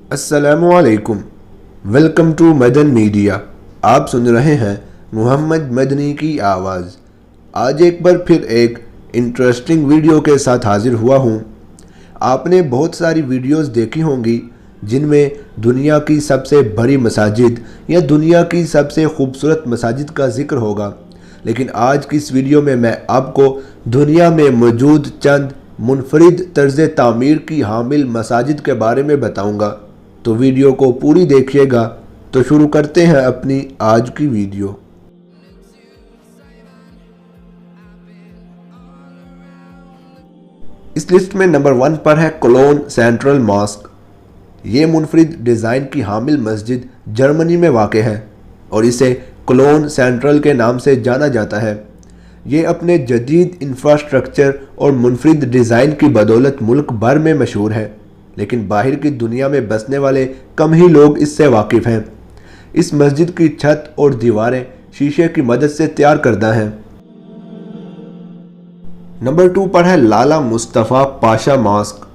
अस्सलामुअलैकुम। Welcome to Madan media. आप सुन रहे हैं मोहम्मद मदनी की आवाज़। आज एक बार फिर एक इंटरेस्टिंग वीडियो के साथ हाजिर हुआ हूँ। आपने बहुत सारी वीडियोस देखी होंगी जिनमें दुनिया की सबसे बड़ी मसाजिद या दुनिया की सबसे खूबसूरत मसाजिद का जिक्र होगा, लेकिन आज की इस वीडियो में मैं आपको दुनिया में मौजूद चंद मुनफरिद तर्ज तामीर की हामिल मसाजिद के बारे में बताऊंगा। तो वीडियो को पूरी देखिएगा। तो शुरू करते हैं अपनी आज की वीडियो। इस लिस्ट में नंबर 1 पर है कोलोन सेंट्रल मॉस्क। ये मुनफरिद डिज़ाइन की हामिल मस्जिद जर्मनी में वाक़ है और इसे कोलोन सेंट्रल के नाम से जाना जाता है। ये अपने जदीद इंफ्रास्ट्रक्चर और मुनफरिद डिज़ाइन की बदौलत मुल्क भर में मशहूर है, लेकिन बाहर की दुनिया में बसने वाले कम ही लोग इससे वाकिफ़ हैं। इस मस्जिद की छत और दीवारें शीशे की मदद से तैयार करदा हैं। नंबर 2 पर है लाला मुस्तफ़ा पाशा मॉस्क।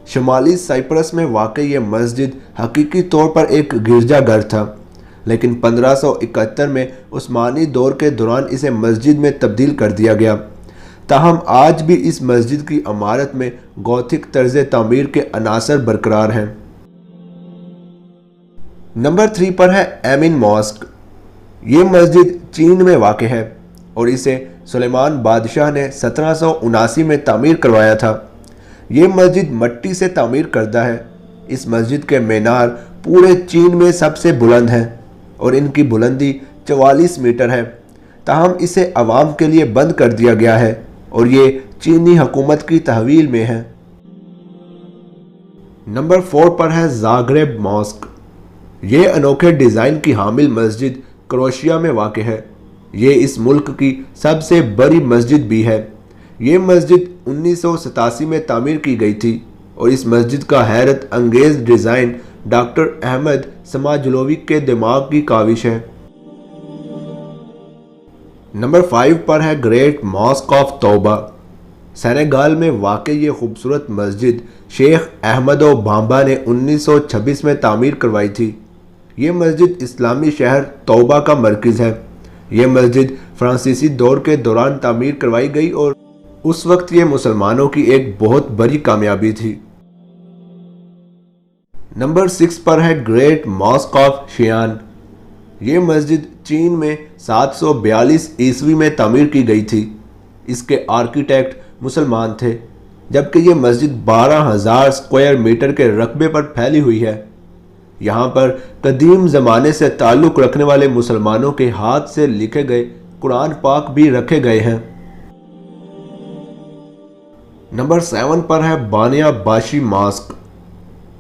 शुमाली साइप्रस में वाक़ ये मस्जिद हकीकी तौर पर एक गिरजाघर था, लेकिन 1571 में उस्मानी दौर के दौरान इसे मस्जिद में तब्दील कर दिया गया। ताहम आज भी इस मस्जिद की इमारत में गौथिक तर्ज तामीर के अनासर बरकरार हैं। नंबर 3 पर है एमिन मॉस्क। ये मस्जिद चीन में वाक़ है और इसे सुलेमान बादशाह ने 1779 में तामीर करवाया था। ये मस्जिद मट्टी से तामीर करदा है। इस मस्जिद के मीनार पूरे चीन में सबसे बुलंद हैं और इनकी बुलंदी 44 मीटर है। ताहम इसे अवाम के लिए बंद कर दिया गया है और ये चीनी हुकूमत की तहवील में है। नंबर 4 पर है ज़ाग्रेब मॉस्क। ये अनोखे डिज़ाइन की हामिल मस्जिद क्रोएशिया में वाक़ है। ये इस मुल्क की सबसे बड़ी मस्जिद भी है। ये मस्जिद 1987 में तामीर की गई थी और इस मस्जिद का हैरत अंगेज़ डिज़ाइन डॉक्टर अहमद समाजलोविक के दिमाग की काविश है। नंबर 5 पर है ग्रेट मॉस्क ऑफ तौबा। सेनेगाल में वाक़ ये खूबसूरत मस्जिद शेख अहमदो बाम्बा ने 1926 में तामीर करवाई थी। ये मस्जिद इस्लामी शहर तौबा का मरकज़ है। ये मस्जिद फ्रांसीसी दौर के दौरान तामीर करवाई गई और उस वक्त ये मुसलमानों की एक बहुत बड़ी कामयाबी थी। नंबर 6 पर है ग्रेट मॉस्क ऑफ शियान। ये मस्जिद चीन में 742 ईस्वी में तामीर की गई थी। इसके आर्किटेक्ट मुसलमान थे, जबकि ये मस्जिद 12,000 स्क्वायर मीटर के रकबे पर फैली हुई है। यहाँ पर कदीम ज़माने से ताल्लुक़ रखने वाले मुसलमानों के हाथ से लिखे गए कुरान पाक भी रखे गए हैं। नंबर 7 पर है बानिया बाशी मॉस्क।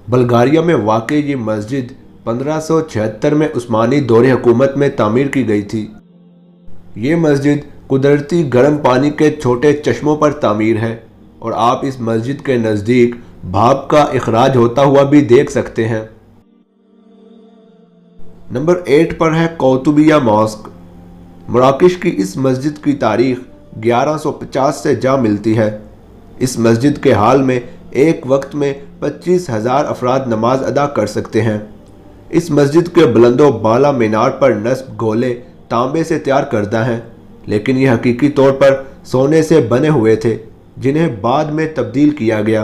बल्गारिया में वाक़ ये मस्जिद 1576 में उस्मानी दौरे हुकूमत में तामीर की गई थी। ये मस्जिद कुदरती गर्म पानी के छोटे चश्मों पर तामीर है और आप इस मस्जिद के नज़दीक भाप का इखराज होता हुआ भी देख सकते हैं। नंबर 8 पर है कौतुबिया मॉस्क। मराकश की इस मस्जिद की तारीख 1150 से जा मिलती है। इस मस्जिद के हाल में एक वक्त में 25,000 अफराद नमाज अदा कर सकते हैं। इस मस्जिद के बुलंदो बाला मीनार पर नस्ब गोले तांबे से तैयार करदा हैं, लेकिन ये हकीकी तौर पर सोने से बने हुए थे, जिन्हें बाद में तब्दील किया गया।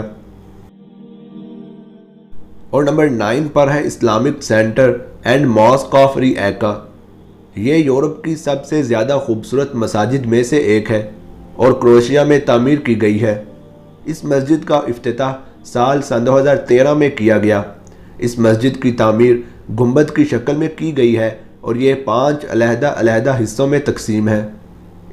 और नंबर 9 पर है Islamic centre and mosque of Rijeka. ये यूरोप की सबसे ज़्यादा खूबसूरत मसाजिद में से एक है और क्रोएशिया में तामीर की गई है। इस मस्जिद का इफ्तिताह साल 2013 में किया गया। इस मस्जिद की तामीर गुंबद की शक्ल में की गई है और ये 5 अलहदा हिस्सों में तकसीम है।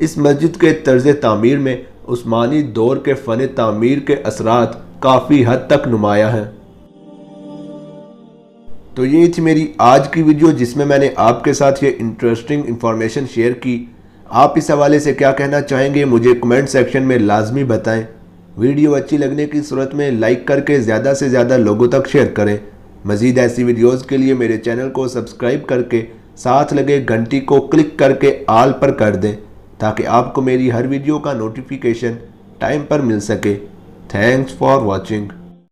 इस मस्जिद के तर्ज तामीर में उस्मानी दौर के फ़न तामीर के असरात काफ़ी हद तक नुमाया हैं। तो ये थी मेरी आज की वीडियो, जिसमें मैंने आपके साथ ये इंटरेस्टिंग इन्फॉर्मेशन शेयर की। आप इस हवाले से क्या कहना चाहेंगे मुझे कमेंट सेक्शन में लाजमी बताएं। वीडियो अच्छी लगने की सूरत में लाइक करके ज़्यादा से ज़्यादा लोगों तक शेयर करें। मज़ीद ऐसी वीडियोज़ के लिए मेरे चैनल को सब्सक्राइब करके साथ लगे घंटी को क्लिक करके आल पर कर दें, ताकि आपको मेरी हर वीडियो का नोटिफिकेशन टाइम पर मिल सके। Thanks for watching.